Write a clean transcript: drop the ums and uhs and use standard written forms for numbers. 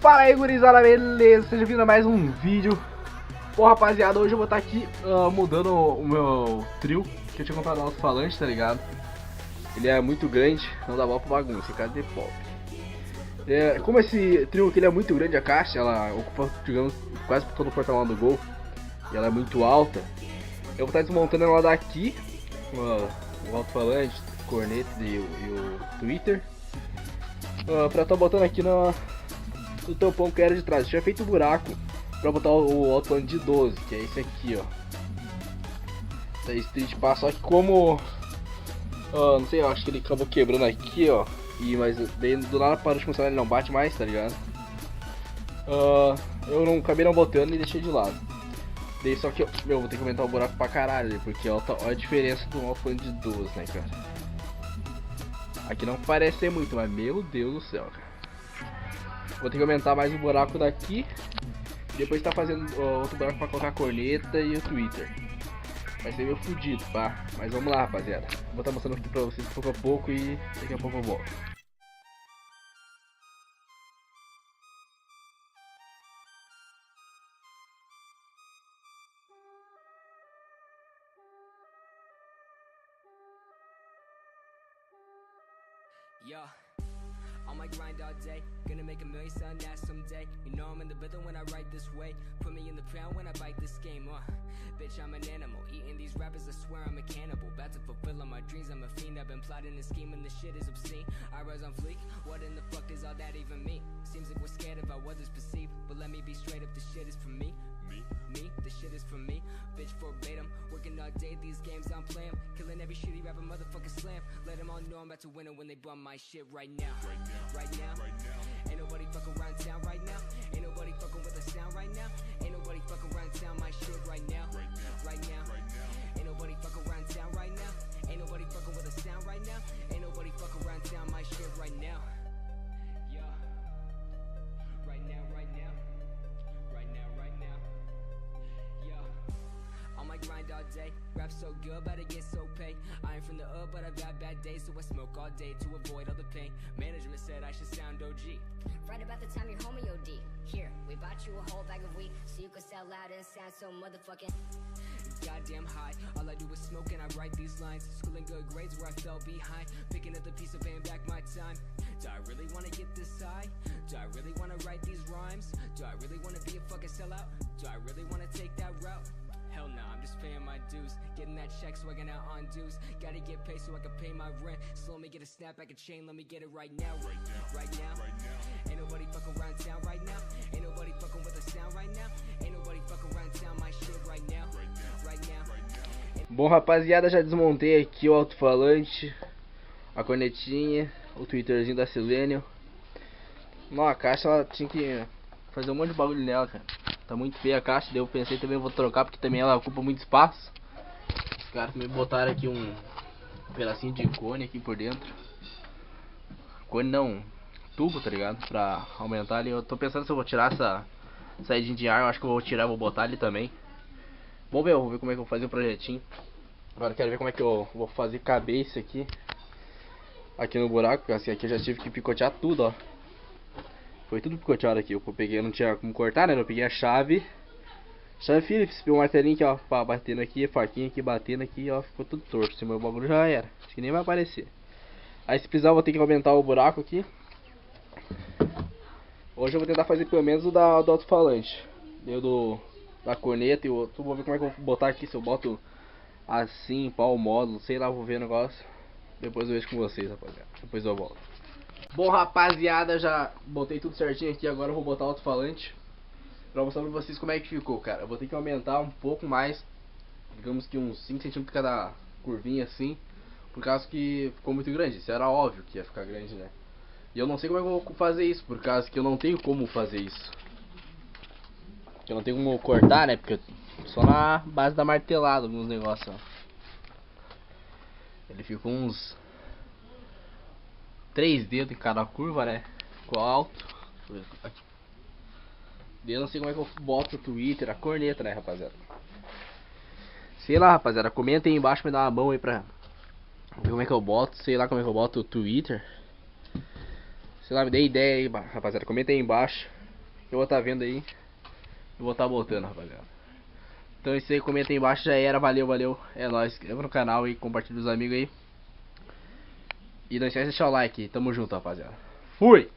Fala aí, gurizada, beleza? Seja bem-vindo a mais um vídeo. Bom, rapaziada, hoje eu vou estar aqui mudando o meu trio que eu tinha comprado no alto-falante, tá ligado? Ele é muito grande, não dá bola pra bagunça, cara de pop. Como esse trio aqui ele é muito grande, a caixa, ela ocupa, digamos, quase todo o porta-malas do Gol. E ela é muito alta. Eu vou estar desmontando ela daqui, o alto-falante, corneta e o Twitter. Pra estar botando aqui no tampão que era de trás. Eu tinha feito um buraco pra botar o alto-falante de 12, que é esse aqui, ó. Da Street Pass, só que como... não sei, eu acho que ele acabou quebrando aqui, ó. Mas daí do nada parou de funcionar, ele não bate mais, tá ligado? Eu não acabei não botando e deixei de lado. Daí só que eu vou ter que aumentar o buraco pra caralho, porque olha a diferença do alto-falante de 12, né, cara? Aqui não parece ser muito, mas meu Deus do céu, cara. Vou ter que aumentar mais o buraco daqui. Depois tá fazendo outro buraco pra colocar a corneta e o Twitter. Vai ser meio fudido, pá. Mas vamos lá, rapaziada. Vou estar mostrando aqui pra vocês pouco a pouco e daqui a pouco eu volto. Yo, on my grind all day, gonna make a million selling that someday. You know I'm in the rhythm when I write this way. Put me in the pound when I bite this game. Bitch, I'm an animal. Eating these rappers, I swear I'm a cannibal. About to fulfill all my dreams, I'm a fiend. I've been plotting and scheming, this shit is obscene. I rise on fleek, what in the fuck does all that even mean? Seems like we're scared of how others perceive, but let me be straight up, this shit is for me. Me, this shit is for me. Bitch, verbatim, working all day, these games I'm playing. Killing every shitty rapper, motherfucker slam. Let them all know I'm about to win it when they bum my shit right now. Right now. Ain't nobody fucking around town right now. Ain't nobody fucking with a sound right now. Ain't nobody fucking around town my shit right now. Right now. Ain't nobody fucking around town right now. Ain't nobody fucking with a sound right now. Ain't nobody fucking around town my shit right now. Yeah. Right now. On my grind all day, rap so good, but I get so paid. I ain't from the hood, but I've had bad days, so I smoke all day to avoid all the pain. Management said I should sound OG. Right about the time your homie OD. Here, we bought you a whole bag of weed, so you could sell loud and sound so motherfucking goddamn high. All I do is smoke and I write these lines. Schooling good grades where I fell behind. Picking up the piece of paying back my time. Do I really wanna get this high? Do I really wanna write these rhymes? Do I really wanna be a fucking sellout? Do I really wanna take that route? Hell no, I'm just paying my dues. Getting that check so I can out on dues. Gotta get paid so I can pay my rent. Slow me get a snapback, a chain, let me get it right now. Right now. Ain't nobody fucking around town right now. Ain't nobody fucking with a sound right now. Ain't nobody fucking around town my shit right now. Right now. Bom, rapaziada, já desmontei aqui o alto-falante, a cornetinha, o Twitterzinho da Silênio. Não, a caixa ela tinha que fazer um monte de bagulho nela, cara. Tá muito feia a caixa, daí eu pensei também vou trocar porque também ela ocupa muito espaço. Os caras me botaram aqui um pedacinho de cone aqui por dentro. Cone não, tubo, tá ligado? Pra aumentar ali. Eu tô pensando se eu vou tirar essa saída de ar, eu acho que eu vou tirar e vou botar ali também. Bom, eu vou ver como é que eu vou fazer o projetinho. Agora eu quero ver como é que eu vou fazer caber isso aqui no buraco, porque assim aqui eu já tive que picotear tudo, ó. Foi tudo picoteado aqui, eu peguei, não tinha como cortar, né? Eu peguei a chave Phillips, peguei um martelinho aqui, ó, pra batendo aqui, faquinha aqui, batendo aqui, ó, ficou tudo torto. Se meu bagulho já era, acho que nem vai aparecer. Aí se precisar eu vou ter que aumentar o buraco aqui. Hoje eu vou tentar fazer pelo menos o do alto-falante. Deu da corneta e o outro, vou ver como é que eu vou botar aqui, se eu boto assim, pau módulo, sei lá, vou ver o negócio. Depois eu vejo com vocês, rapaziada, depois eu volto. Bom, rapaziada, já botei tudo certinho aqui, agora eu vou botar o alto-falante pra mostrar pra vocês como é que ficou, cara. Eu vou ter que aumentar um pouco mais, digamos que uns 5 centímetros cada curvinha assim, por causa que ficou muito grande. Isso era óbvio que ia ficar grande, né? E eu não sei como é que eu vou fazer isso, por causa que eu não tenho como fazer isso. Eu não tenho como cortar, né? Porque só na base da martelada alguns negócios, ó. Ele ficou uns 3 dedos em cada curva, né? Ficou alto. Eu não sei como é que eu boto o Twitter, a corneta, né, rapaziada? Sei lá, rapaziada, comenta aí embaixo, me dá uma mão aí pra ver como é que eu boto. Sei lá como é que eu boto o Twitter. Sei lá, me dê ideia aí, rapaziada. Comenta aí embaixo. Eu vou estar vendo aí. Eu vou estar botando, rapaziada. Então isso aí, comenta aí embaixo. Já era, valeu, valeu. É nóis. Inscreva no canal e compartilha com os amigos aí. E não esquece de deixar o like. Tamo junto, rapaziada. Fui!